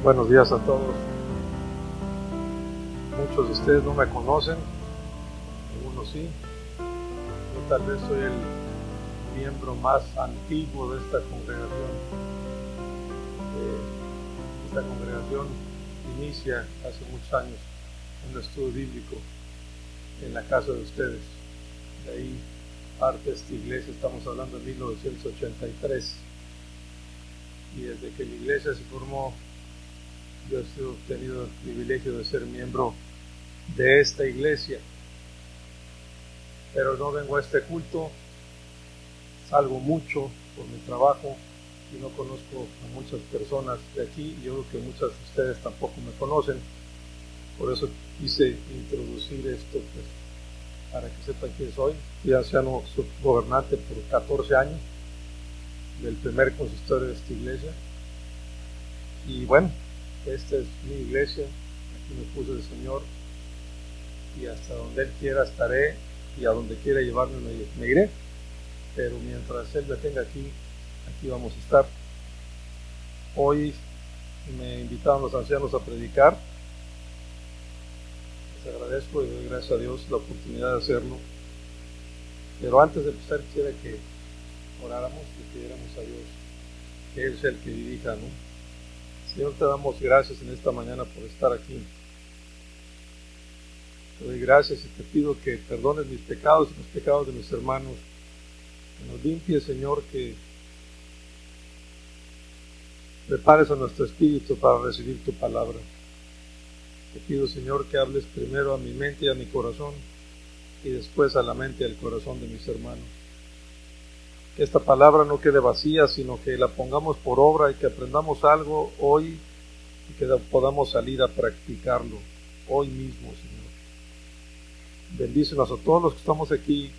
Buenos días a todos. Muchos de ustedes no me conocen, algunos sí. Yo tal vez soy el miembro más antiguo de esta congregación. Esta congregación inicia hace muchos años un estudio bíblico en la casa de ustedes. De ahí parte de esta iglesia, estamos hablando de 1983. Y desde que la iglesia se formó, yo he tenido el privilegio de ser miembro de esta iglesia, pero no vengo a este culto, salgo mucho por mi trabajo y no conozco a muchas personas de aquí. Yo creo que muchas de ustedes tampoco me conocen, por eso quise introducir esto, pues, para que sepan quién soy. Fui anciano subgobernante por 14 años del primer consistorio de esta iglesia, y bueno, esta es mi iglesia, aquí me puso el Señor, y hasta donde Él quiera estaré, y a donde quiera llevarme me iré, pero mientras Él me tenga aquí vamos a estar. Hoy me invitaron los ancianos a predicar, les agradezco y doy gracias a Dios la oportunidad de hacerlo, pero antes de empezar quisiera que oráramos y pidiéramos a Dios que Él sea el que dirija, ¿no? Señor, te damos gracias en esta mañana por estar aquí. Te doy gracias y te pido que perdones mis pecados y los pecados de mis hermanos, que nos limpies, Señor, que prepares a nuestro espíritu para recibir tu palabra. Te pido, Señor, que hables primero a mi mente y a mi corazón y después a la mente y al corazón de mis hermanos. Que esta palabra no quede vacía, sino que la pongamos por obra y que aprendamos algo hoy y que podamos salir a practicarlo hoy mismo, Señor. Bendícenos a todos los que estamos aquí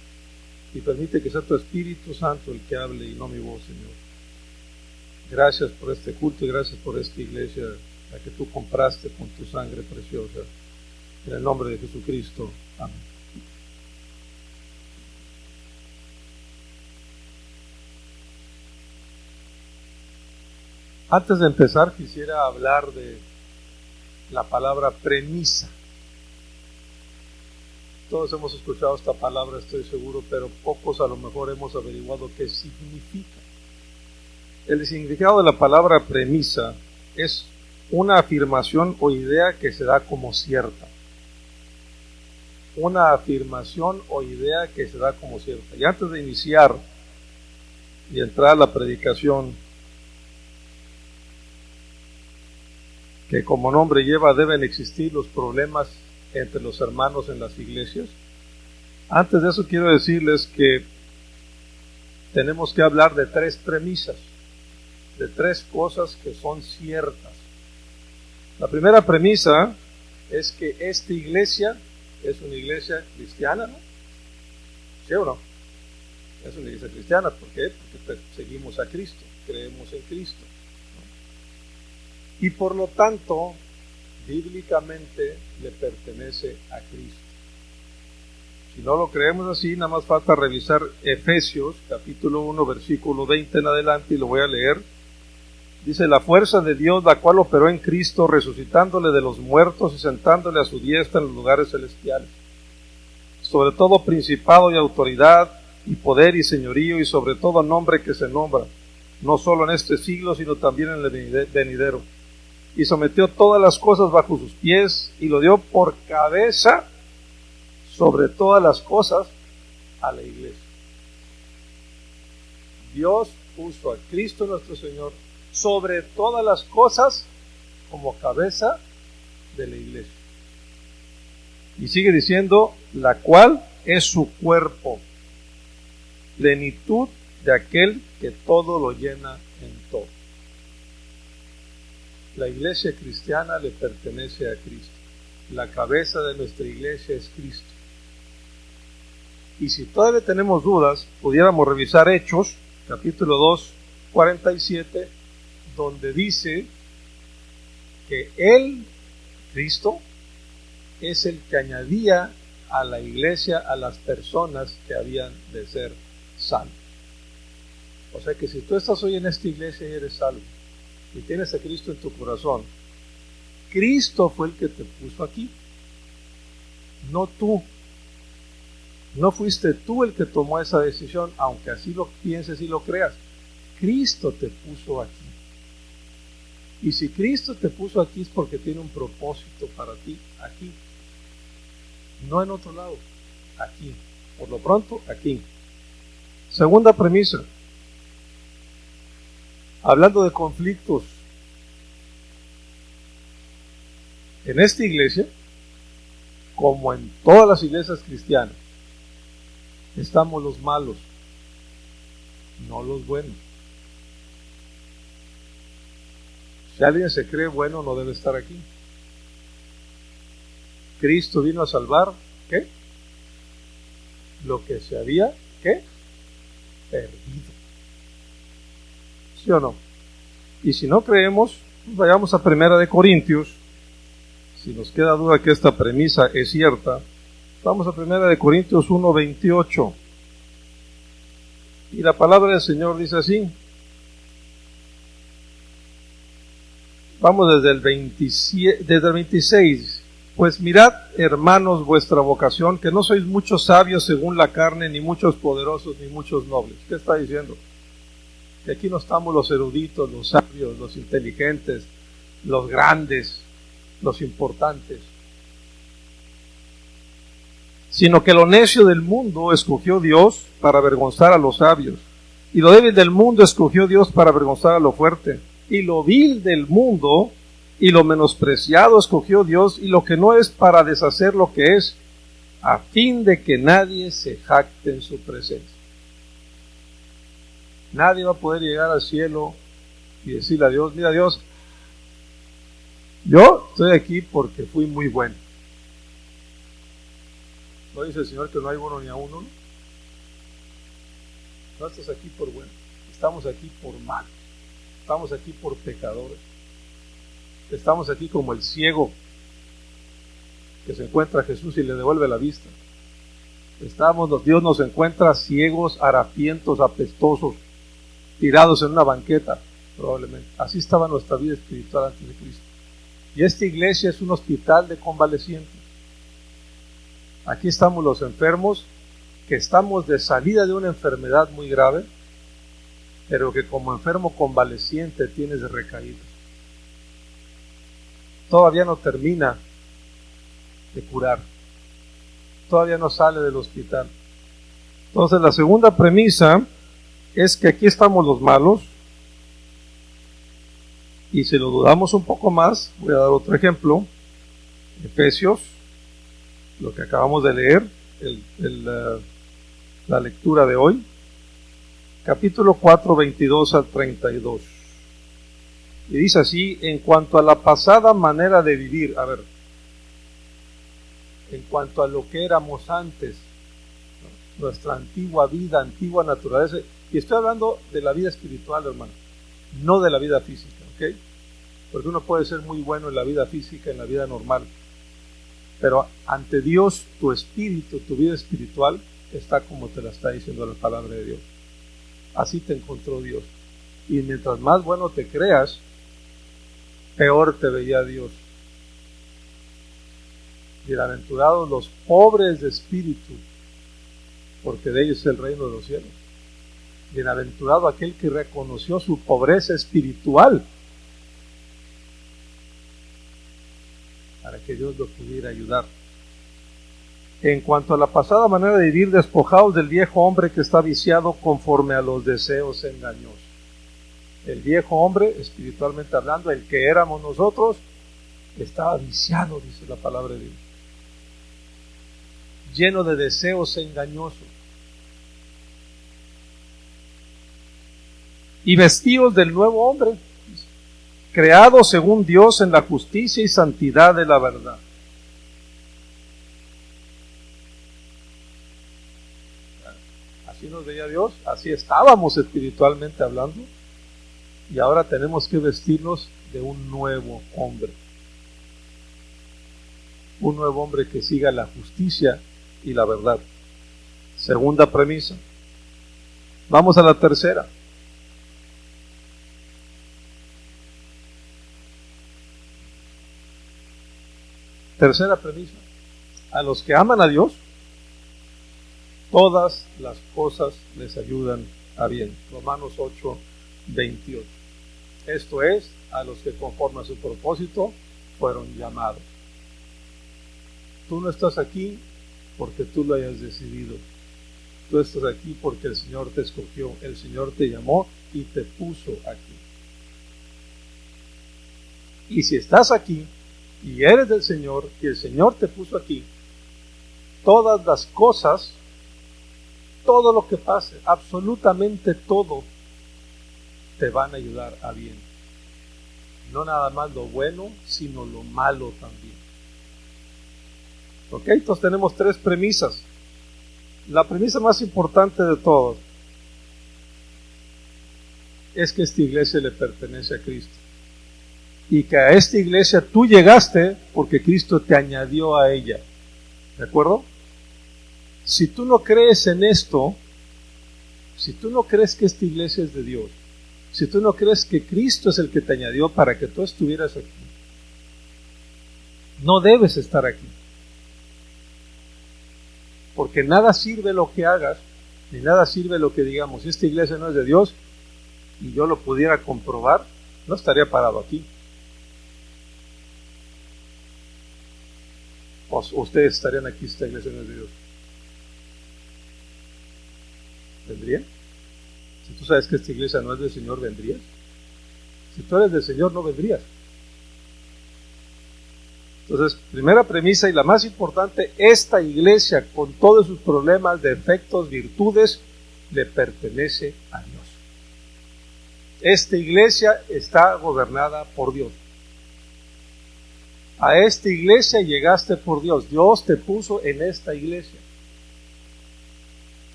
y permite que sea tu Espíritu Santo el que hable y no mi voz, Señor. Gracias por este culto y gracias por esta iglesia, la que tú compraste con tu sangre preciosa. En el nombre de Jesucristo. Amén. Antes de empezar, quisiera hablar de la palabra premisa. Todos hemos escuchado esta palabra, estoy seguro, pero pocos a lo mejor hemos averiguado qué significa. El significado de la palabra premisa es una afirmación o idea que se da como cierta. Una afirmación o idea que se da como cierta. Y antes de iniciar y entrar a la predicación, que como nombre lleva, deben existir los problemas entre los hermanos en las iglesias. Antes de eso quiero decirles que tenemos que hablar de tres premisas, de tres cosas que son ciertas. La primera premisa es que esta iglesia es una iglesia cristiana, ¿no? ¿Sí o no? Es una iglesia cristiana, ¿por qué? Porque seguimos a Cristo, creemos en Cristo. Y por lo tanto, bíblicamente le pertenece a Cristo. Si no lo creemos así, nada más falta revisar Efesios, capítulo 1, versículo 20 en adelante, y lo voy a leer. Dice: la fuerza de Dios, la cual operó en Cristo, resucitándole de los muertos y sentándole a su diestra en los lugares celestiales. Sobre todo principado y autoridad, y poder y señorío, y sobre todo nombre que se nombra, no solo en este siglo, sino también en el venidero. Y sometió todas las cosas bajo sus pies, y lo dio por cabeza sobre todas las cosas a la iglesia. Dios puso a Cristo nuestro Señor sobre todas las cosas como cabeza de la iglesia. Y sigue diciendo: la cual es su cuerpo, plenitud de aquel que todo lo llena en todo. La iglesia cristiana le pertenece a Cristo. La cabeza de nuestra iglesia es Cristo. Y si todavía tenemos dudas, pudiéramos revisar Hechos, capítulo 2, 47, donde dice que Él, Cristo, es el que añadía a la iglesia a las personas que habían de ser salvos. O sea que si tú estás hoy en esta iglesia y eres salvo, y tienes a Cristo en tu corazón, Cristo fue el que te puso aquí, no tú. No fuiste tú el que tomó esa decisión, aunque así lo pienses y lo creas. Cristo te puso aquí. Y si Cristo te puso aquí es porque tiene un propósito para ti aquí. No en otro lado, aquí. Por lo pronto, aquí. Segunda premisa. Hablando de conflictos. En esta iglesia, como en todas las iglesias cristianas, estamos los malos, no los buenos. Si alguien se cree bueno, no debe estar aquí. Cristo vino a salvar, ¿qué? Lo que se había, ¿qué? Perdido. ¿Sí o no? Y si no creemos, vayamos a 1 Corintios. Si nos queda duda que esta premisa es cierta, vamos a 1 Corintios 1:28. Y la palabra del Señor dice así. Vamos desde el 26. Pues mirad, hermanos, vuestra vocación, que no sois muchos sabios según la carne, ni muchos poderosos, ni muchos nobles. ¿Qué está diciendo? Que aquí no estamos los eruditos, los sabios, los inteligentes, los grandes, los importantes, sino que lo necio del mundo escogió Dios para avergonzar a los sabios, y lo débil del mundo escogió Dios para avergonzar a lo fuerte, y lo vil del mundo y lo menospreciado escogió Dios, y lo que no es, para deshacer lo que es, a fin de que nadie se jacte en su presencia. Nadie va a poder llegar al cielo y decirle a Dios: mira, Dios, yo estoy aquí porque fui muy bueno. ¿No dice el Señor que no hay bueno ni a uno? No estás aquí por bueno, estamos aquí por mal, estamos aquí por pecadores, estamos aquí como el ciego que se encuentra a Jesús y le devuelve la vista. Dios nos encuentra ciegos, harapientos, apestosos, tirados en una banqueta, probablemente. Así estaba nuestra vida espiritual antes de Cristo. Y esta iglesia es un hospital de convalecientes. Aquí estamos los enfermos, que estamos de salida de una enfermedad muy grave, pero que como enfermo convaleciente tienes recaídas. Todavía no termina de curar, todavía no sale del hospital. Entonces la segunda premisa es que aquí estamos los malos, y si lo dudamos un poco más, voy a dar otro ejemplo. Efesios, lo que acabamos de leer, la lectura de hoy, capítulo 4, 22 al 32. Y dice así: en cuanto a la pasada manera de vivir, en cuanto a lo que éramos antes, ¿no? Nuestra antigua vida, antigua naturaleza, y estoy hablando de la vida espiritual, hermano, no de la vida física, ¿ok? Porque uno puede ser muy bueno en la vida física, en la vida normal, pero ante Dios, tu espíritu, tu vida espiritual, está como te la está diciendo la palabra de Dios. Así te encontró Dios. Y mientras más bueno te creas, peor te veía Dios. Bienaventurados los pobres de espíritu, porque de ellos es el reino de los cielos. Bienaventurado aquel que reconoció su pobreza espiritual, para que Dios lo pudiera ayudar. En cuanto a la pasada manera de vivir, despojados del viejo hombre que está viciado conforme a los deseos engañosos. El viejo hombre, espiritualmente hablando, el que éramos nosotros, estaba viciado, dice la palabra de Dios, lleno de deseos engañosos. Y vestidos del nuevo hombre, creado según Dios en la justicia y santidad de la verdad. Así nos veía Dios, así estábamos espiritualmente hablando, y ahora tenemos que vestirnos de un nuevo hombre. Un nuevo hombre que siga la justicia y la verdad. Segunda premisa. Vamos a la tercera. Tercera premisa. A los que aman a Dios, todas las cosas les ayudan a bien. Romanos 8, 28. Esto es, a los que conforme a su propósito fueron llamados. Tú no estás aquí porque tú lo hayas decidido. Tú estás aquí porque el Señor te escogió, el Señor te llamó y te puso aquí. Y si estás aquí y eres del Señor y el Señor te puso aquí, todas las cosas, todo lo que pase, absolutamente todo, te van a ayudar a bien. No nada más lo bueno, sino lo malo también. Ok, entonces tenemos tres premisas. La premisa más importante de todas es que esta iglesia le pertenece a Cristo. Y que a esta iglesia tú llegaste porque Cristo te añadió a ella. ¿De acuerdo? Si tú no crees en esto, si tú no crees que esta iglesia es de Dios, si tú no crees que Cristo es el que te añadió para que tú estuvieras aquí, no debes estar aquí. Porque nada sirve lo que hagas, ni nada sirve lo que digamos. Si esta iglesia no es de Dios y yo lo pudiera comprobar, no estaría parado aquí. O ustedes estarían aquí si esta iglesia no es de Dios. ¿Vendrían? Si tú sabes que esta iglesia no es del Señor, ¿vendrías? Si tú eres del Señor, no vendrías. Entonces, primera premisa y la más importante, esta iglesia con todos sus problemas, defectos, virtudes, le pertenece a Dios. Esta iglesia está gobernada por Dios. A esta iglesia llegaste por Dios. Dios te puso en esta iglesia.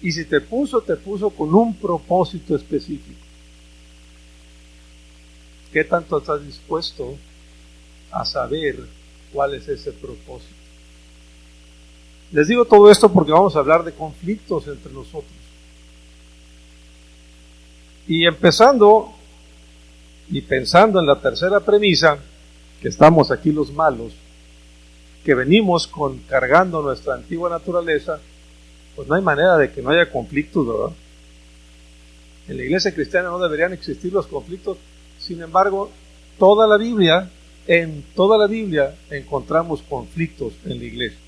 Y si te puso con un propósito específico. ¿Qué tanto estás dispuesto a saber cuál es ese propósito? Les digo todo esto porque vamos a hablar de conflictos entre nosotros. Y empezando y pensando en la tercera premisa, que estamos aquí los malos, que venimos cargando nuestra antigua naturaleza, pues no hay manera de que no haya conflictos, ¿verdad? En la iglesia cristiana no deberían existir los conflictos. Sin embargo, en toda la Biblia encontramos conflictos en la iglesia.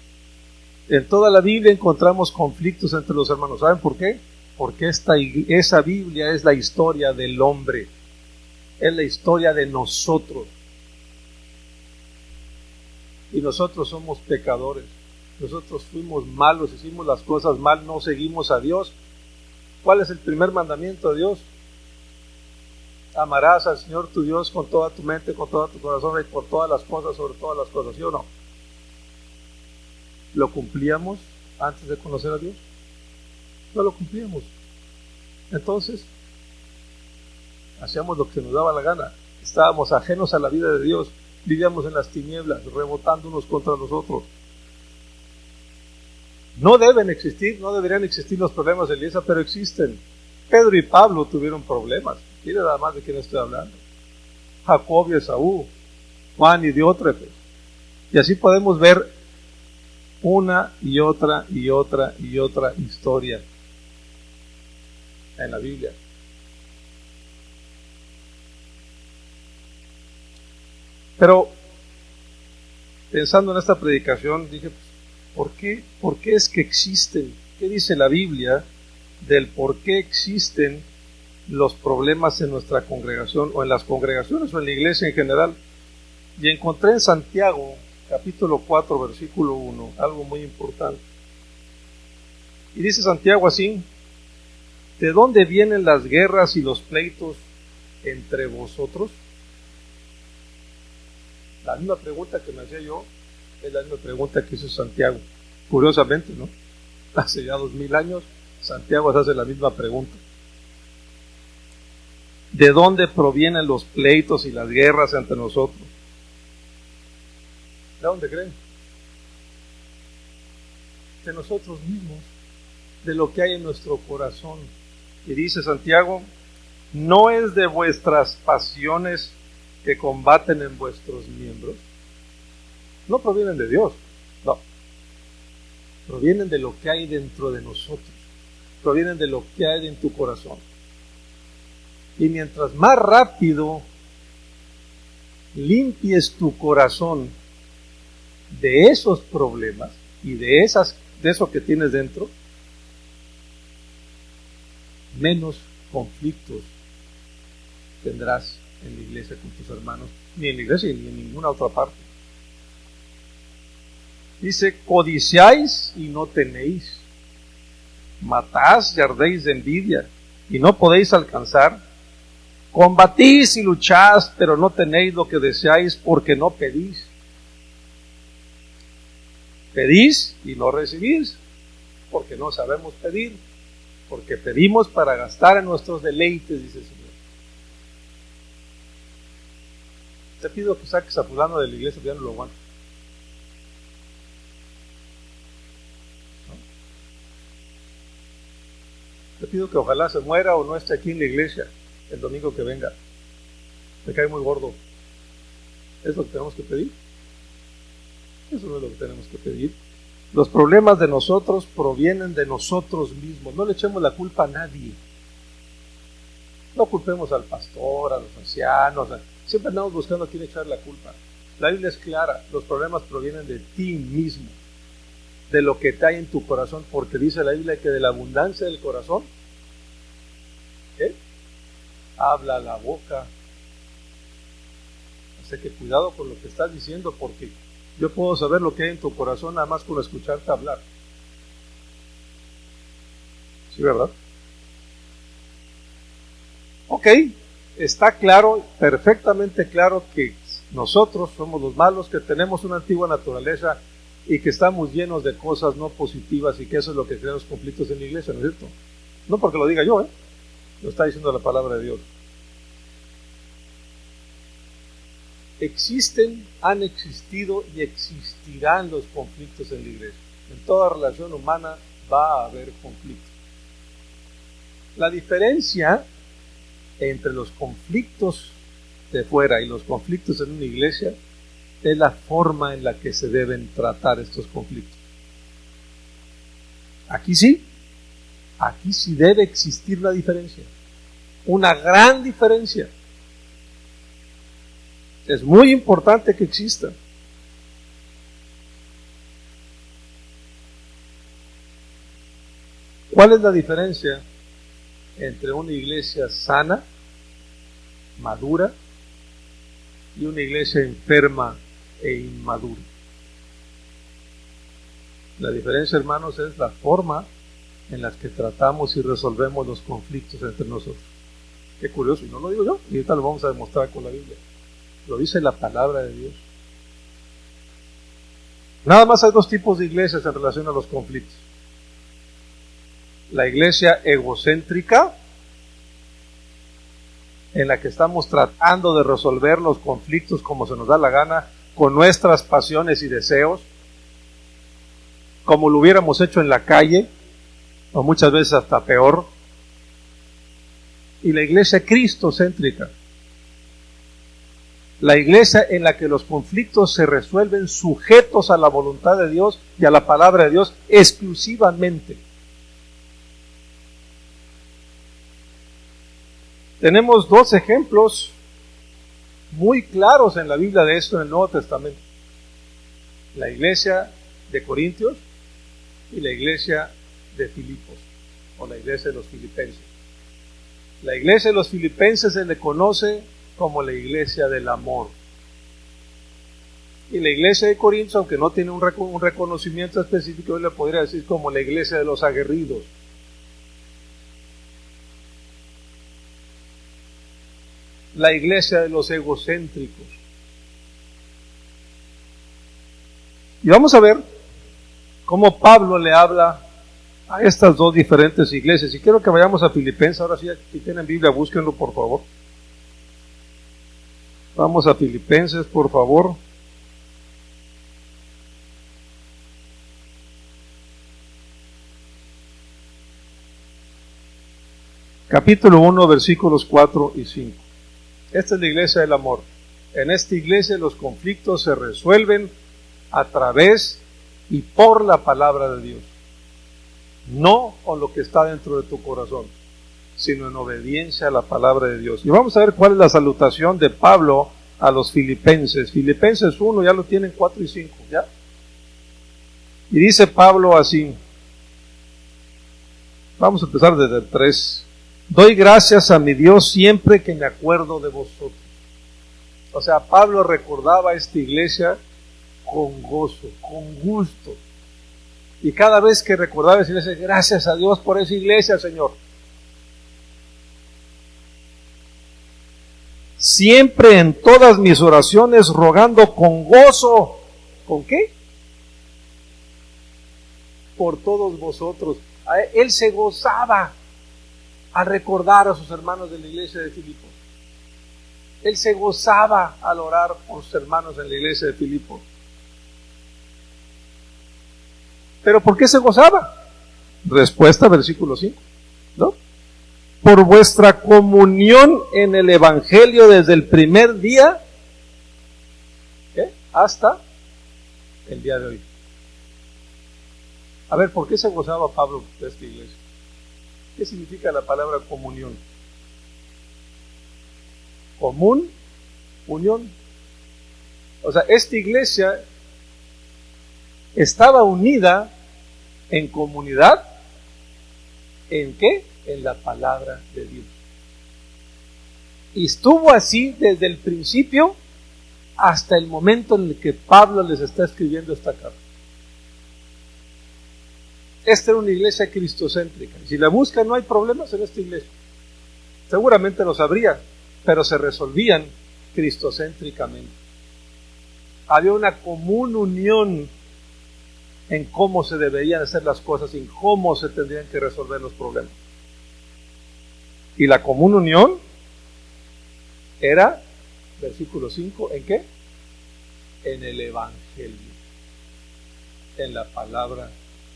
En toda la Biblia encontramos conflictos entre los hermanos. ¿Saben por qué? Porque esa Biblia es la historia del hombre. Es la historia de nosotros. Y nosotros somos pecadores. Nosotros fuimos malos, hicimos las cosas mal, no seguimos a Dios. ¿Cuál es el primer mandamiento de Dios? Amarás al Señor tu Dios con toda tu mente, con todo tu corazón y por todas las cosas, sobre todas las cosas, ¿sí o no? ¿Lo cumplíamos antes de conocer a Dios? No lo cumplíamos. Entonces, hacíamos lo que nos daba la gana. Estábamos ajenos a la vida de Dios. Vivíamos en las tinieblas, rebotando unos contra los otros. No deberían existir los problemas de la iglesia, pero existen. Pedro y Pablo tuvieron problemas. Mire nada más de quién estoy hablando. Jacob y Esaú, Juan y Diótrefes. Y así podemos ver una y otra historia en la Biblia. Pero pensando en esta predicación, dije, ¿por qué es que existen? ¿Qué dice la Biblia del por qué existen los problemas en nuestra congregación o en las congregaciones o en la iglesia en general? Y encontré en Santiago, capítulo 4, versículo 1, algo muy importante. Y dice Santiago así: ¿de dónde vienen las guerras y los pleitos entre vosotros? La misma pregunta que me hacía yo es la misma pregunta que hizo Santiago. Curiosamente, ¿no? Hace ya 2000 años, Santiago se hace la misma pregunta. ¿De dónde provienen los pleitos y las guerras entre nosotros? ¿De dónde creen? De nosotros mismos, de lo que hay en nuestro corazón. Y dice Santiago: ¿no es de vuestras pasiones que combaten en vuestros miembros? no provienen de Dios, no. Provienen de lo que hay dentro de nosotros. Provienen de lo que hay en tu corazón. Y mientras más rápido limpies tu corazón de esos problemas y de eso que tienes dentro, menos conflictos tendrás en la iglesia con tus hermanos, ni en la iglesia ni en ninguna otra parte. Dice, codiciáis y no tenéis, matás y ardéis de envidia y no podéis alcanzar, combatís y luchás, pero no tenéis lo que deseáis porque no pedís. Pedís y no recibís, porque no sabemos pedir, porque pedimos para gastar en nuestros deleites, dice el Señor. Te pido que saques a fulano de la iglesia, ya no lo aguanto. ¿No? Te pido que ojalá se muera o no esté aquí en la iglesia el domingo que venga. Me cae muy gordo. ¿Es lo que tenemos que pedir? Eso no es lo que tenemos que pedir. Los problemas de nosotros provienen de nosotros mismos. No le echemos la culpa a nadie. No culpemos al pastor, a los ancianos. Siempre andamos buscando a quién echar la culpa. La Biblia es clara. Los problemas provienen de ti mismo, de lo que hay en tu corazón, porque dice la Biblia que de la abundancia del corazón, ¿qué? Habla la boca. Así que cuidado con lo que estás diciendo, porque yo puedo saber lo que hay en tu corazón nada más con escucharte hablar. ¿Sí, verdad? Ok, está claro, perfectamente claro que nosotros somos los malos, que tenemos una antigua naturaleza y que estamos llenos de cosas no positivas y que eso es lo que crea los conflictos en la iglesia, ¿no es cierto? No porque lo diga yo, lo está diciendo la palabra de Dios. Existen, han existido y existirán los conflictos en la iglesia. En toda relación humana va a haber conflictos. La diferencia entre los conflictos de fuera y los conflictos en una iglesia es la forma en la que se deben tratar estos conflictos. Aquí sí debe existir una diferencia, una gran diferencia. Es muy importante que exista. ¿Cuál es la diferencia entre una iglesia sana, madura, y una iglesia enferma e inmadura? La diferencia, hermanos, es la forma en la que tratamos y resolvemos los conflictos entre nosotros. Qué curioso, y no lo digo yo, y ahorita lo vamos a demostrar con la Biblia. Lo dice la palabra de Dios. Nada más hay dos tipos de iglesias en relación a los conflictos. La iglesia egocéntrica, en la que estamos tratando de resolver los conflictos como se nos da la gana, con nuestras pasiones y deseos, como lo hubiéramos hecho en la calle, o muchas veces hasta peor. Y la iglesia cristocéntrica, la iglesia en la que los conflictos se resuelven sujetos a la voluntad de Dios y a la palabra de Dios exclusivamente. Tenemos dos ejemplos muy claros en la Biblia de esto en el Nuevo Testamento. La iglesia de Corintios y la iglesia de Filipos, o la iglesia de los filipenses. La iglesia de los filipenses se le conoce como la iglesia del amor. Y la iglesia de Corintios, aunque no tiene un reconocimiento específico, yo le podría decir como la iglesia de los aguerridos. La iglesia de los egocéntricos. Y vamos a ver cómo Pablo le habla a estas dos diferentes iglesias. Y quiero que vayamos a Filipenses. Ahora sí, si tienen Biblia, búsquenlo por favor. Vamos a Filipenses, por favor. Capítulo 1, versículos 4 y 5. Esta es la iglesia del amor. En esta iglesia los conflictos se resuelven a través y por la palabra de Dios. No con lo que está dentro de tu corazón, sino en obediencia a la palabra de Dios. Y vamos a ver cuál es la salutación de Pablo a los filipenses. Filipenses 1, ya lo tienen 4 y 5, ¿ya? Y dice Pablo así, vamos a empezar desde el 3. Doy gracias a mi Dios siempre que me acuerdo de vosotros. O sea, Pablo recordaba a esta iglesia con gozo, con gusto. Y cada vez que recordaba esa iglesia, gracias a Dios por esa iglesia, Señor. Siempre en todas mis oraciones rogando con gozo. ¿Con qué? Por todos vosotros. Él se gozaba al recordar a sus hermanos de la iglesia de Filipos. Él se gozaba al orar por sus hermanos en la iglesia de Filipos. ¿Pero por qué se gozaba? Respuesta, versículo 5, ¿no? Por vuestra comunión en el Evangelio desde el primer día, ¿qué? Hasta el día de hoy. A ver, ¿por qué se gozaba Pablo de esta iglesia? ¿Qué significa la palabra comunión? Común, unión. O sea, esta iglesia estaba unida en comunidad. ¿En qué? En la palabra de Dios. Y estuvo así desde el principio hasta el momento en el que Pablo les está escribiendo esta carta. Esta era una iglesia cristocéntrica. Si la buscan, no hay problemas en esta iglesia. Seguramente lo sabrían, pero se resolvían cristocéntricamente. Había una común unión en cómo se deberían hacer las cosas, en cómo se tendrían que resolver los problemas. Y la común unión era, versículo 5, ¿en qué? En el Evangelio, en la palabra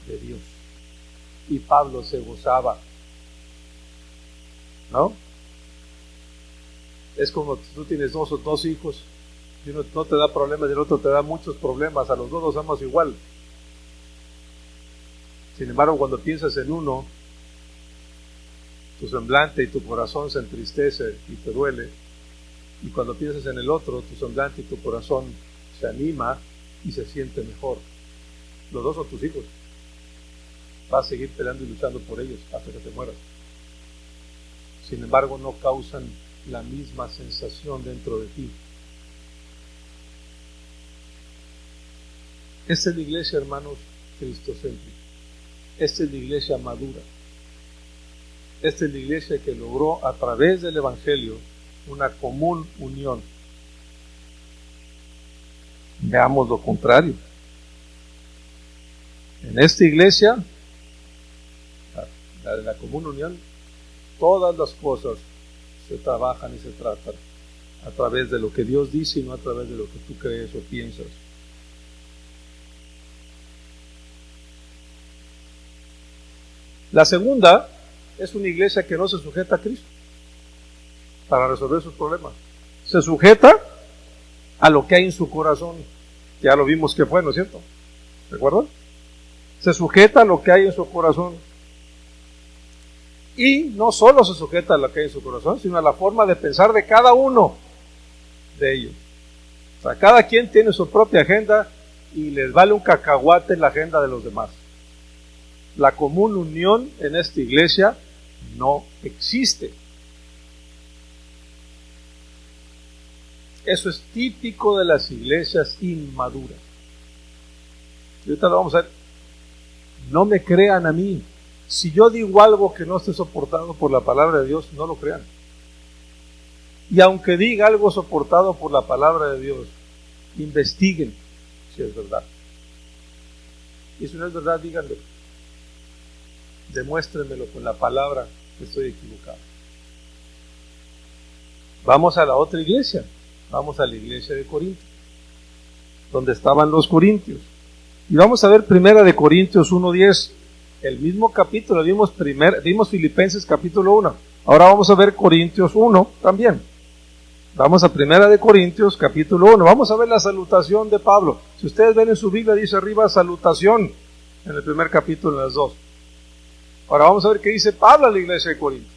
de Dios. Y Pablo se gozaba, ¿no? Es como tú tienes dos hijos, y uno no te da problemas y el otro te da muchos problemas, a los dos los amas igual. Sin embargo, cuando piensas en uno, tu semblante y tu corazón se entristece y te duele, y cuando piensas en el otro, tu semblante y tu corazón se anima y se siente mejor. Los dos son tus hijos. Vas a seguir peleando y luchando por ellos hasta que te mueras. Sin embargo, no causan la misma sensación dentro de ti. Esta es la iglesia, hermanos, cristocéntrica. Esta es la iglesia madura. Esta es la iglesia que logró a través del Evangelio una común unión. Veamos lo contrario. En esta iglesia, la de la común unión, todas las cosas se trabajan y se tratan a través de lo que Dios dice y no a través de lo que tú crees o piensas. La segunda es una iglesia que no se sujeta a Cristo para resolver sus problemas. Se sujeta a lo que hay en su corazón. Ya lo vimos que fue, ¿no es cierto? ¿Recuerdan? Se sujeta a lo que hay en su corazón. Y no solo se sujeta a lo que hay en su corazón, sino a la forma de pensar de cada uno de ellos. O sea, cada quien tiene su propia agenda y les vale un cacahuate la agenda de los demás. La común unión en esta iglesia no existe. Eso es típico de las iglesias inmaduras. Y ahorita lo vamos a ver. No me crean a mí. Si yo digo algo que no esté soportado por la palabra de Dios, no lo crean. Y aunque diga algo soportado por la palabra de Dios, investiguen si es verdad. Y si no es verdad, díganle. Demuéstrenmelo con la palabra que estoy equivocado. Vamos a la otra iglesia. Vamos a la iglesia de Corinto, donde estaban los corintios. Y vamos a ver primera de Corintios 1:10. El mismo capítulo, vimos Filipenses capítulo 1. Ahora vamos a ver Corintios 1 también. Vamos a 1 Corintios, capítulo 1. Vamos a ver la salutación de Pablo. Si ustedes ven en su Biblia, dice arriba salutación, en el primer capítulo, en las 2. Ahora vamos a ver qué dice Pablo a la iglesia de Corinto.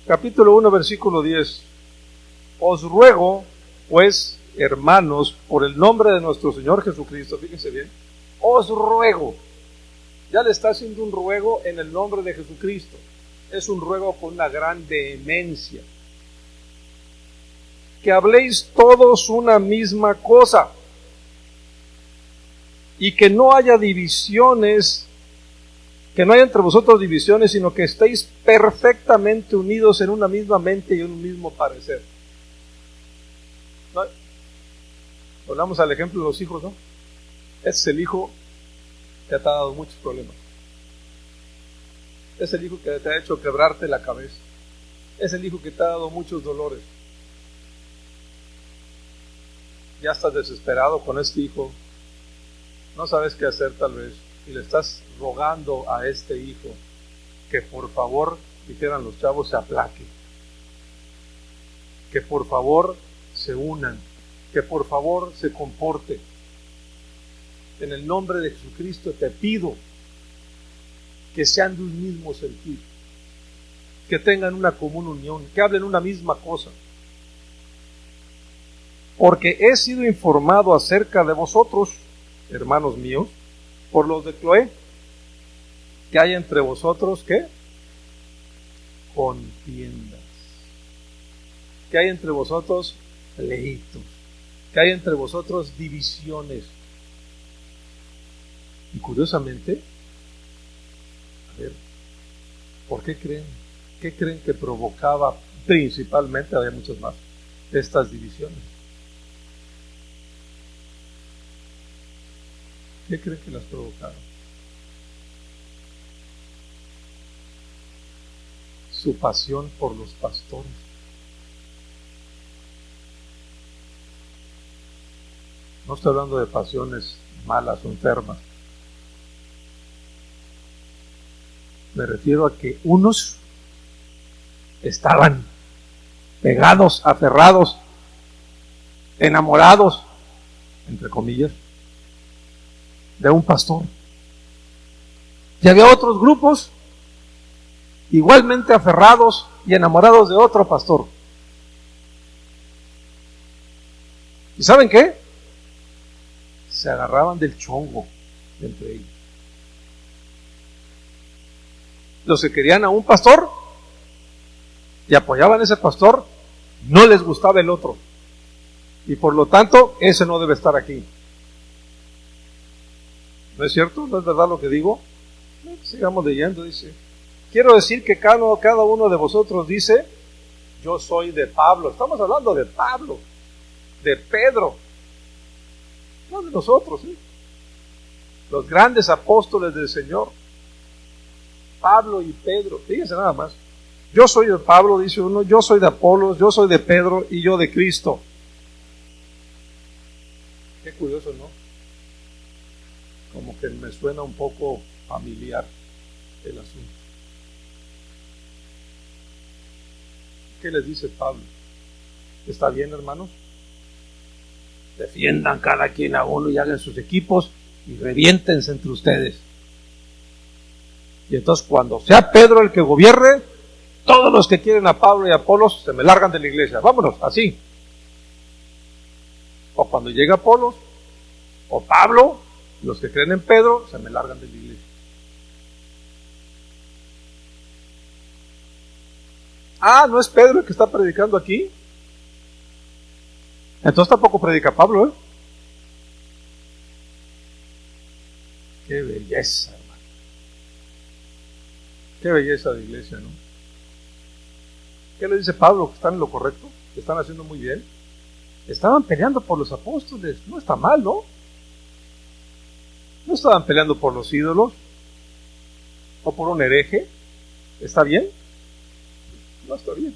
Capítulo 1, versículo 10. Os ruego, pues, hermanos, por el nombre de nuestro Señor Jesucristo, fíjense bien, os ruego. Ya le está haciendo un ruego en el nombre de Jesucristo. Es un ruego con una gran vehemencia. Que habléis todos una misma cosa y que no haya divisiones, que no haya entre vosotros divisiones, sino que estéis perfectamente unidos en una misma mente y en un mismo parecer. ¿No? Volvamos al ejemplo de los hijos, ¿no? Ese es el hijo que te ha dado muchos problemas. Es el hijo que te ha hecho quebrarte la cabeza. Es el hijo que te ha dado muchos dolores. Ya estás desesperado con este hijo, no sabes qué hacer tal vez, y le estás rogando a este hijo que por favor, dijeran los chavos, se aplaque, que por favor se unan, que por favor se comporte. En el nombre de Jesucristo te pido que sean de un mismo sentir, que tengan una común unión, que hablen una misma cosa. Porque he sido informado acerca de vosotros, hermanos míos, por los de Cloé, que hay entre vosotros, ¿qué? Contiendas. Que hay entre vosotros pleitos. Que hay entre vosotros divisiones. Y curiosamente, a ver, ¿por qué creen? ¿Qué creen que provocaba principalmente, había muchas más, estas divisiones? ¿Qué creen que las provocaron? Su pasión por los pastores. No estoy hablando de pasiones malas o enfermas. Me refiero a que unos estaban pegados, aferrados, enamorados, entre comillas, de un pastor. Y había otros grupos igualmente aferrados y enamorados de otro pastor. ¿Y saben qué? Se agarraban del chongo entre ellos. Los que querían a un pastor y apoyaban a ese pastor, no les gustaba el otro. Y por lo tanto, ese no debe estar aquí. ¿No es cierto? ¿No es verdad lo que digo? Sigamos leyendo, dice. Quiero decir que cada uno de vosotros dice, yo soy de Pablo. Estamos hablando de Pablo, de Pedro, no de nosotros, ¿eh? Los grandes apóstoles del Señor, Pablo y Pedro. Fíjense nada más. Yo soy de Pablo, dice uno, yo soy de Apolos, yo soy de Pedro y yo de Cristo. Qué curioso, ¿no? Como que me suena un poco familiar el asunto. ¿Qué les dice Pablo? ¿Está bien, hermanos? Defiendan cada quien a uno y hagan sus equipos y reviéntense entre ustedes. Y entonces cuando sea Pedro el que gobierne, todos los que quieren a Pablo y a Apolos se me largan de la iglesia. Vámonos, así. O cuando llega Apolos o Pablo, los que creen en Pedro se me largan de la iglesia. Ah, ¿no es Pedro el que está predicando aquí? Entonces tampoco predica Pablo, ¿eh? Qué belleza, hermano. Qué belleza de iglesia, ¿no? ¿Qué le dice Pablo? ¿Que están en lo correcto? ¿Que están haciendo muy bien? Estaban peleando por los apóstoles. No está mal, ¿no? No estaban peleando por los ídolos o por un hereje. ¿Está bien? No está bien.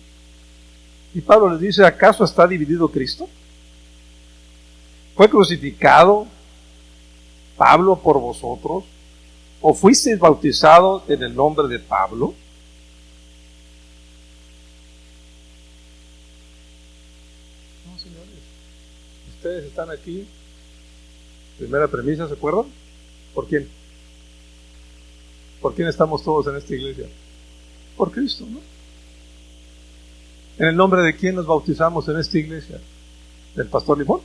Y Pablo les dice, ¿acaso está dividido Cristo? ¿Fue crucificado Pablo por vosotros? ¿O fuisteis bautizados en el nombre de Pablo? ustedes están aquí, primera premisa, ¿se acuerdan? ¿Por quién? ¿Por quién estamos todos en esta iglesia? Por Cristo, ¿no? ¿En el nombre de quién nos bautizamos en esta iglesia? ¿Del pastor Limón?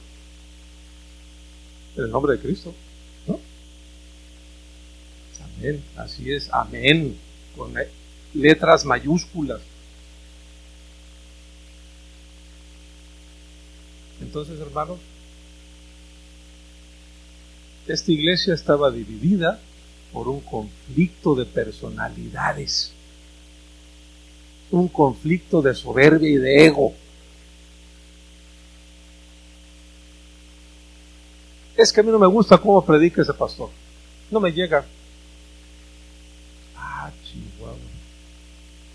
En el nombre de Cristo, ¿no? Amén, así es, amén, con letras mayúsculas. Entonces, hermanos, esta iglesia estaba dividida por un conflicto de personalidades, un conflicto de soberbia y de ego. Es que a mí no me gusta cómo predica ese pastor, no me llega. Ah, chihuahua.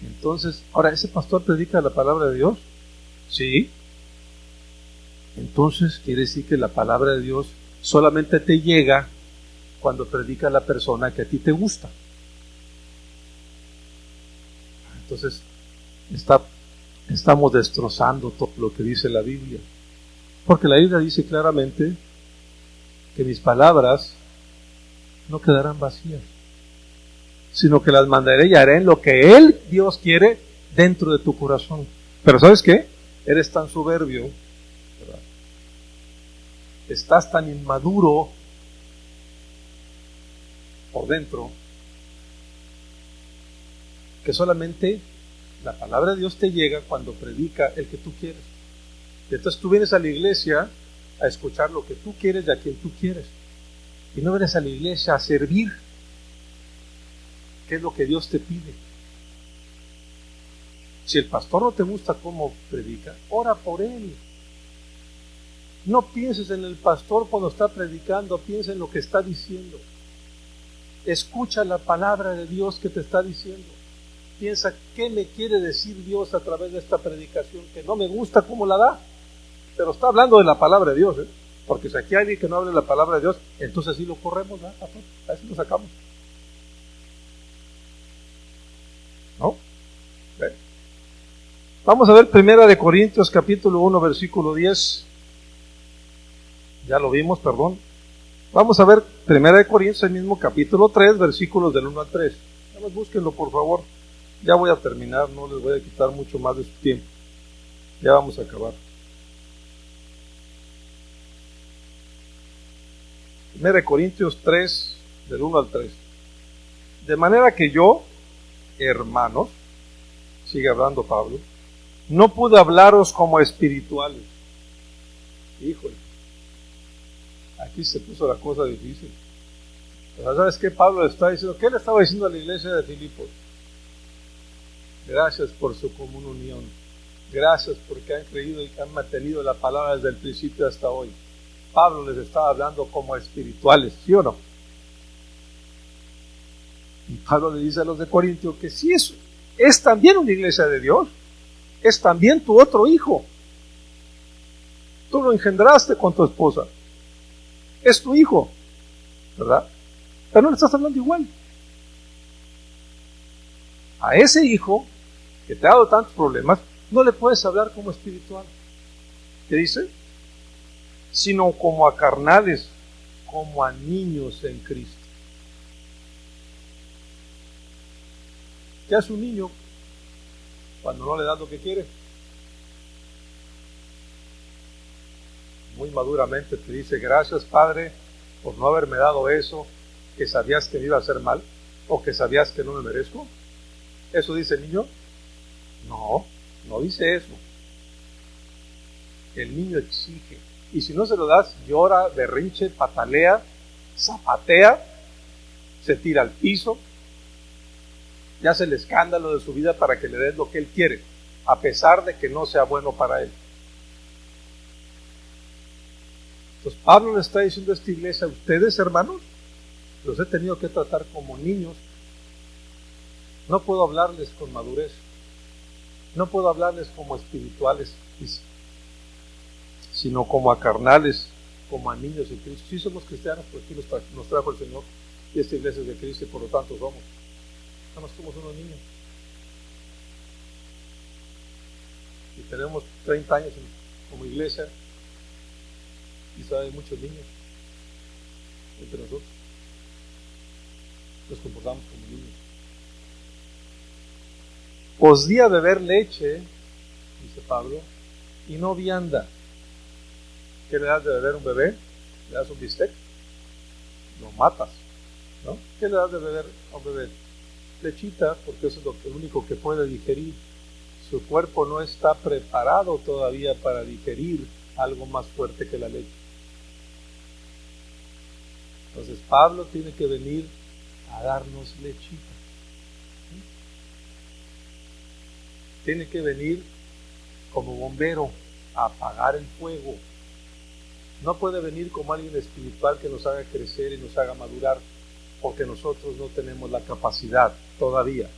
Entonces, ahora, ¿ese pastor predica la palabra de Dios? Sí. Entonces quiere decir que la palabra de Dios solamente te llega cuando predica la persona que a ti te gusta. Entonces estamos destrozando todo lo que dice la Biblia, porque la Biblia dice claramente que mis palabras no quedarán vacías, sino que las mandaré y haré lo que Él, Dios, quiere dentro de tu corazón. Pero ¿sabes qué? Eres tan soberbio, ¿verdad? Estás tan inmaduro por dentro, que solamente la palabra de Dios te llega cuando predica el que tú quieres. Y entonces tú vienes a la iglesia a escuchar lo que tú quieres y a quien tú quieres. Y no vienes a la iglesia a servir, que es lo que Dios te pide. Si el pastor no te gusta cómo predica, ora por él. No pienses en el pastor cuando está predicando, piensa en lo que está diciendo. Escucha la palabra de Dios que te está diciendo. Piensa, ¿qué me quiere decir Dios a través de esta predicación? Que no me gusta cómo la da, pero está hablando de la palabra de Dios, ¿eh? Porque si aquí hay alguien que no hable la palabra de Dios, entonces sí lo corremos, ¿no? Así lo sacamos, ¿no? ¿Ve? Vamos a ver 1 Corintios capítulo 1 versículo 10. Ya lo vimos, perdón. Vamos a ver 1 Corintios, el mismo capítulo 3, versículos del 1 al 3. Nada más búsquenlo, por favor. Ya voy a terminar, no les voy a quitar mucho más de su tiempo. Ya vamos a acabar. 1 Corintios 3, del 1 al 3. De manera que yo, hermanos, sigue hablando Pablo, no pude hablaros como espirituales. Híjole, aquí se puso la cosa difícil. Pero ¿sabes qué Pablo le está diciendo? ¿Qué le estaba diciendo a la iglesia de Filipos? Gracias por su común unión. Gracias porque han creído y han mantenido la palabra desde el principio hasta hoy. Pablo les estaba hablando como espirituales, ¿sí o no? Y Pablo le dice a los de Corintio que sí, eso es también una iglesia de Dios. Es también tu otro hijo. Tú lo engendraste con tu esposa. Es tu hijo, ¿verdad? Pero no le estás hablando igual. A ese hijo que te ha dado tantos problemas, no le puedes hablar como espiritual. ¿Qué dice? Sino como a carnales, como a niños en Cristo. ¿Qué hace un niño cuando no le das lo que quiere? Muy maduramente te dice, gracias Padre por no haberme dado eso que sabías que me iba a hacer mal o que sabías que no me merezco. ¿Eso dice el niño? No, no dice eso. El niño exige. Y si no se lo das, llora, berrinche, patalea, zapatea, se tira al piso y hace el escándalo de su vida para que le des lo que él quiere, a pesar de que no sea bueno para él. Entonces Pablo le está diciendo a esta iglesia, ustedes hermanos, los he tenido que tratar como niños. No puedo hablarles con madurez. No puedo hablarles como espirituales, sino como a carnales, como a niños de Cristo. Sí somos cristianos, pues aquí nos trajo el Señor, y esta iglesia es de Cristo y por lo tanto somos. Nada más somos unos niños. Y tenemos 30 años como iglesia. Y saben, muchos niños entre nosotros nos comportamos como niños. Os di a beber leche, dice Pablo, y no vianda. ¿Qué le das de beber a un bebé? ¿Le das un bistec? Lo matas, ¿no? ¿Qué le das de beber a un bebé? Lechita, porque eso es lo único que puede digerir. Su cuerpo no está preparado todavía para digerir algo más fuerte que la leche. Entonces Pablo tiene que venir a darnos lechita. Tiene que venir como bombero a apagar el fuego. No puede venir como alguien espiritual que nos haga crecer y nos haga madurar, porque nosotros no tenemos la capacidad todavía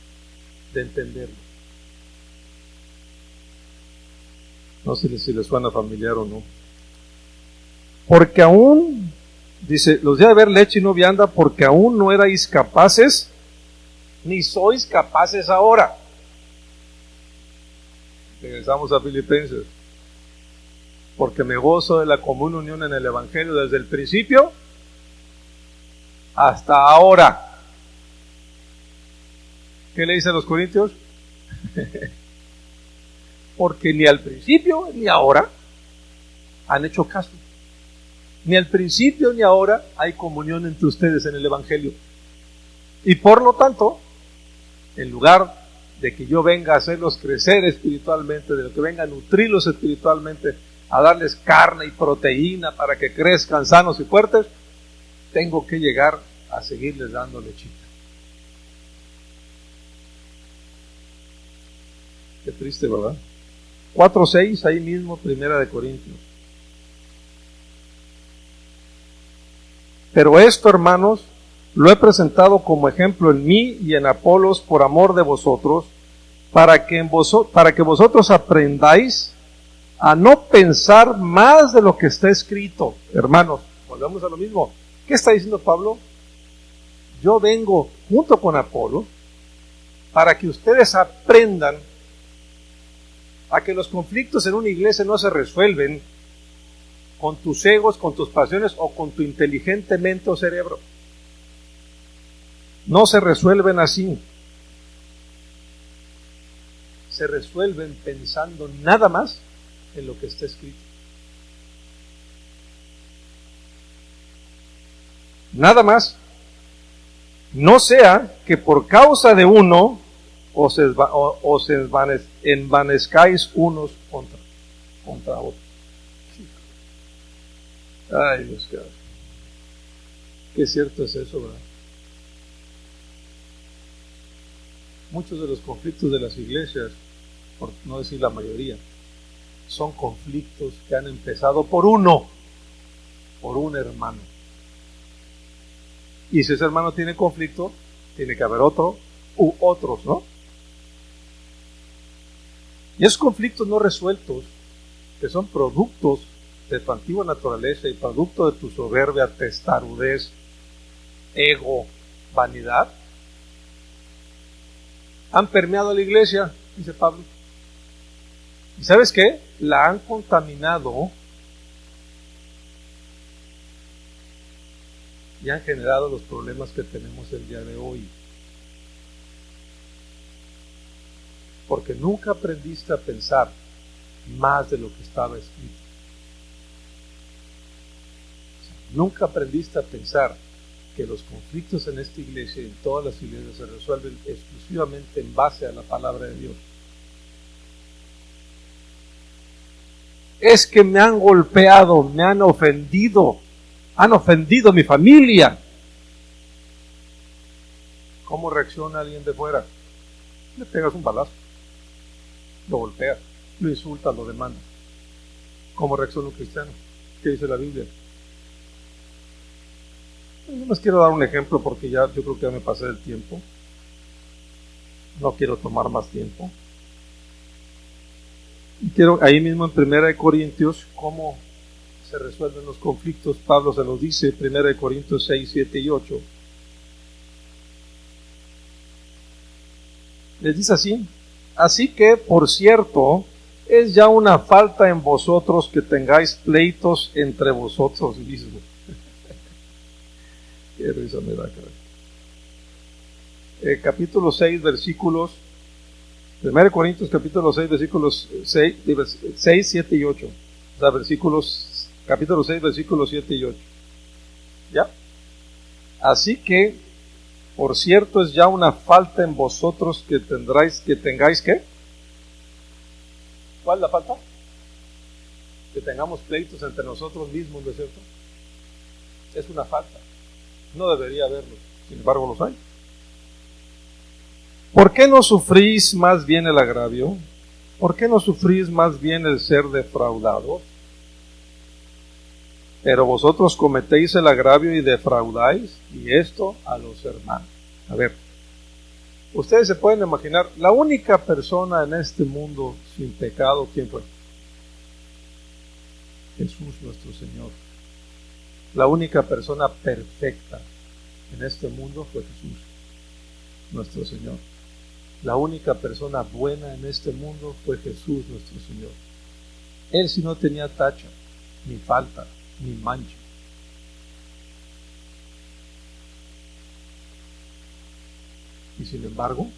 de entenderlo. No sé si les suena familiar o no. Porque aún, dice, los di a beber leche y no vianda, porque aún no erais capaces, ni sois capaces ahora. Regresamos a Filipenses. Porque me gozo de la común unión en el Evangelio desde el principio hasta ahora. ¿Qué le dice a los Corintios? Porque ni al principio ni ahora han hecho caso. Ni al principio ni ahora hay comunión entre ustedes en el Evangelio. Y por lo tanto, en lugar de que yo venga a hacerlos crecer espiritualmente, de que venga a nutrirlos espiritualmente, a darles carne y proteína para que crezcan sanos y fuertes, tengo que llegar a seguirles dando lechita. Qué triste, ¿verdad? 4:6, ahí mismo, Primera de Corintios. Pero esto, hermanos, lo he presentado como ejemplo en mí y en Apolos por amor de vosotros, para que vosotros aprendáis a no pensar más de lo que está escrito. Hermanos, volvemos a lo mismo. ¿Qué está diciendo Pablo? Yo vengo junto con Apolo para que ustedes aprendan a que los conflictos en una iglesia no se resuelven con tus egos, con tus pasiones o con tu inteligente mente o cerebro. No se resuelven así. Se resuelven pensando nada más en lo que está escrito. Nada más. No sea que por causa de uno os envanezcáis unos contra otros. Ay, Dios, qué cierto es eso, ¿verdad? Muchos de los conflictos de las iglesias, por no decir la mayoría, son conflictos que han empezado por un hermano. Y si ese hermano tiene conflicto, tiene que haber otro u otros, ¿no? Y esos conflictos no resueltos, que son productos de tu antigua naturaleza y producto de tu soberbia, testarudez, ego, vanidad, han permeado a la iglesia, dice Pablo. ¿Y sabes qué? La han contaminado y han generado los problemas que tenemos el día de hoy. Porque nunca aprendiste a pensar más de lo que estaba escrito. Nunca aprendiste a pensar que los conflictos en esta iglesia y en todas las iglesias se resuelven exclusivamente en base a la palabra de Dios. Es que me han golpeado, me han ofendido a mi familia. ¿Cómo reacciona alguien de fuera? Le pegas un balazo, lo golpeas, lo insultas, lo demandas. ¿Cómo reacciona un cristiano? ¿Qué dice la Biblia? No les quiero dar un ejemplo porque yo creo que ya me pasé del tiempo. No quiero tomar más tiempo. Y quiero ahí mismo en 1 Corintios cómo se resuelven los conflictos. Pablo se los dice, 1 Corintios 6, 7 y 8. Les dice así: así que, por cierto, es ya una falta en vosotros que tengáis pleitos entre vosotros mismos. Qué risa me da, caray. Capítulo 6, versículos, 1 Corintios capítulo 6, versículos 6, 7 y 8. O sea, capítulo 6, versículos 7 y 8. ¿Ya? Así que, por cierto, es ya una falta en vosotros que tengáis ¿qué? ¿Cuál es la falta? Que tengamos pleitos entre nosotros mismos, ¿no es cierto? Es una falta. No debería haberlo, sin embargo los hay. ¿Por qué no sufrís más bien el agravio? ¿Por qué no sufrís más bien el ser defraudados? Pero vosotros cometéis el agravio y defraudáis, y esto a los hermanos. A ver, ustedes se pueden imaginar, la única persona en este mundo sin pecado, ¿quién fue? Jesús nuestro Señor. La única persona perfecta en este mundo fue Jesús nuestro Señor. La única persona buena en este mundo fue Jesús nuestro Señor. Él sí no tenía tacha, ni falta, ni mancha. Y sin embargo,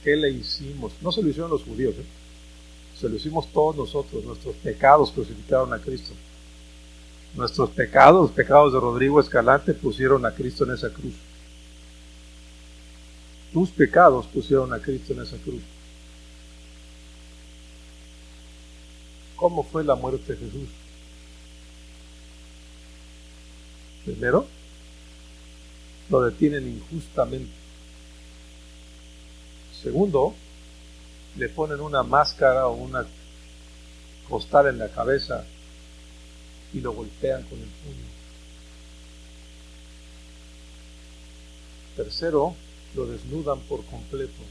¿qué le hicimos? No se lo hicieron los judíos, se lo hicimos todos nosotros. Nuestros pecados crucificaron a Cristo. Nuestros pecados, los pecados de Rodrigo Escalante, pusieron a Cristo en esa cruz. Tus pecados pusieron a Cristo en esa cruz. ¿Cómo fue la muerte de Jesús? Primero, lo detienen injustamente. Segundo, le ponen una máscara o una costal en la cabeza y lo golpean con el puño. Tercero, lo desnudan por completo,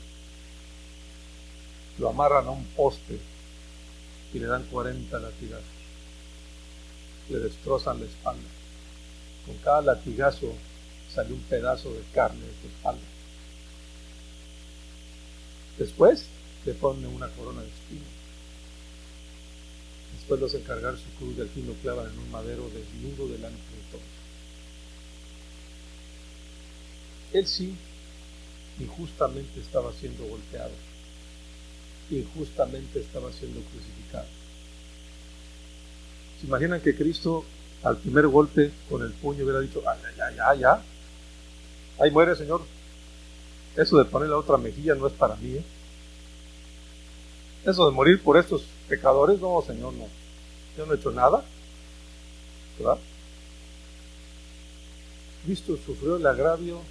lo amarran a un poste y le dan 40 latigazos, le destrozan la espalda. Con cada latigazo sale un pedazo de carne de su espalda. Después le ponen una corona de espinas. Después los encargar su cruz y al fin lo clavan en un madero desnudo delante de todos. Él sí, injustamente estaba siendo golpeado, injustamente estaba siendo crucificado. ¿Se imaginan que Cristo al primer golpe con el puño hubiera dicho, ya, ahí muere, Señor? Eso de poner la otra mejilla no es para mí, Eso de morir por estos pecadores, no, Señor, no. Yo no he hecho nada, ¿verdad? Cristo sufrió el agravio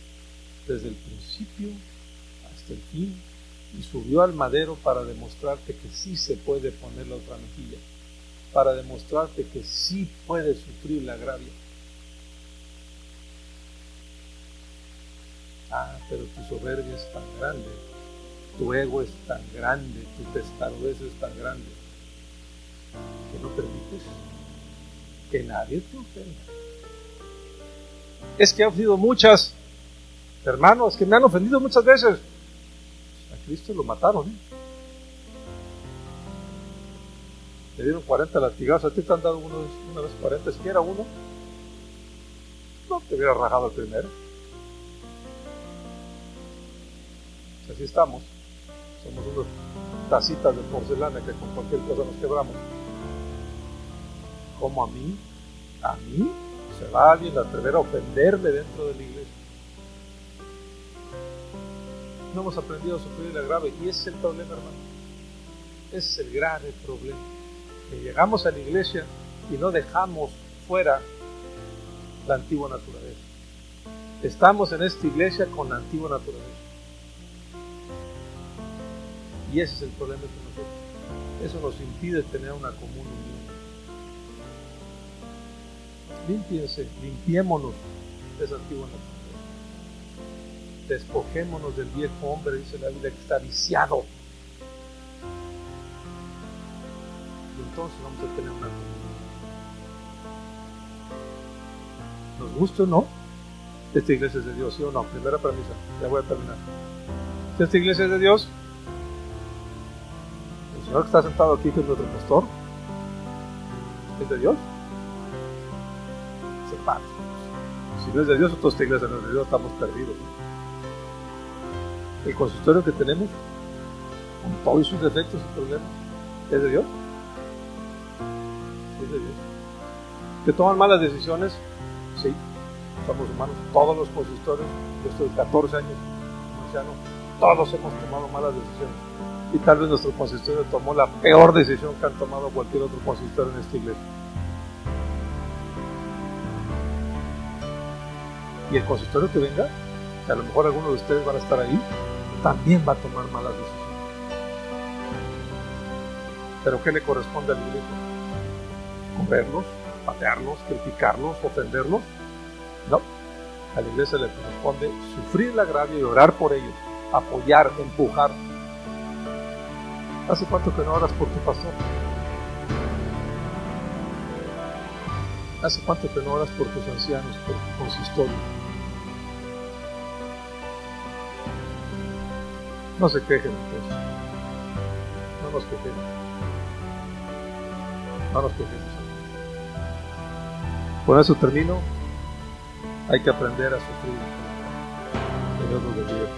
desde el principio hasta el fin y subió al madero para demostrarte que sí se puede poner la otra mejilla, para demostrarte que sí puede sufrir el agravio. Pero tu soberbia es tan grande, tu ego es tan grande, tu testarudez es tan grande, que no permites que nadie te ofenda. Es que ha ofendido muchas, hermanos, que me han ofendido muchas veces. A Cristo lo mataron, Le dieron 40 latigazos. ¿A ti te han dado una vez 40? ¿Siquiera uno? No te hubiera rajado el primero. Así estamos. Somos unas tacitas de porcelana que con cualquier cosa nos quebramos. ¿Cómo a mí se va alguien a atrever a ofenderme dentro de la iglesia? No hemos aprendido a sufrir el agravio, y ese es el problema, hermano. Ese es el grave problema. Que llegamos a la iglesia y no dejamos fuera la antigua naturaleza. Estamos en esta iglesia con la antigua naturaleza. Y ese es el problema que nosotros. Eso nos impide tener una común unión. Límpiense, limpiémonos de esa antigua naturaleza. Despojémonos del viejo hombre, dice la Biblia, que está viciado. Y entonces vamos a tener una comunión. ¿Nos gusta o no? Esta iglesia es de Dios, ¿sí o no? Primera premisa, ya voy a terminar. Esta iglesia es de Dios. Señor que está sentado aquí, que es nuestro pastor, ¿es de Dios? Sepa. Si no es de Dios, entonces esta iglesia no es de Dios, estamos perdidos. El consistorio que tenemos, con todos sus defectos y problemas, ¿es de Dios? Es de Dios. ¿Que toman malas decisiones? Sí, somos humanos. Todos los consistorios, yo estoy 14 años como anciano, todos hemos tomado malas decisiones. Y tal vez nuestro consistorio tomó la peor decisión que han tomado cualquier otro consistorio en esta iglesia. Y el consistorio que venga, que a lo mejor algunos de ustedes van a estar ahí, también va a tomar malas decisiones. ¿Pero qué le corresponde a la iglesia? ¿Correrlos, patearlos, criticarlos, ofenderlos? No. A la iglesia le corresponde sufrir el agravio y orar por ellos, apoyar, empujar. ¿Hace cuánto que no oras por tu pastor? ¿Hace cuánto que no oras por tus ancianos, por tu consistorio? No se quejen entonces. No nos quejemos. No nos quejemos. Con eso termino. Hay que aprender a sufrir. Que Dios nos bendiga.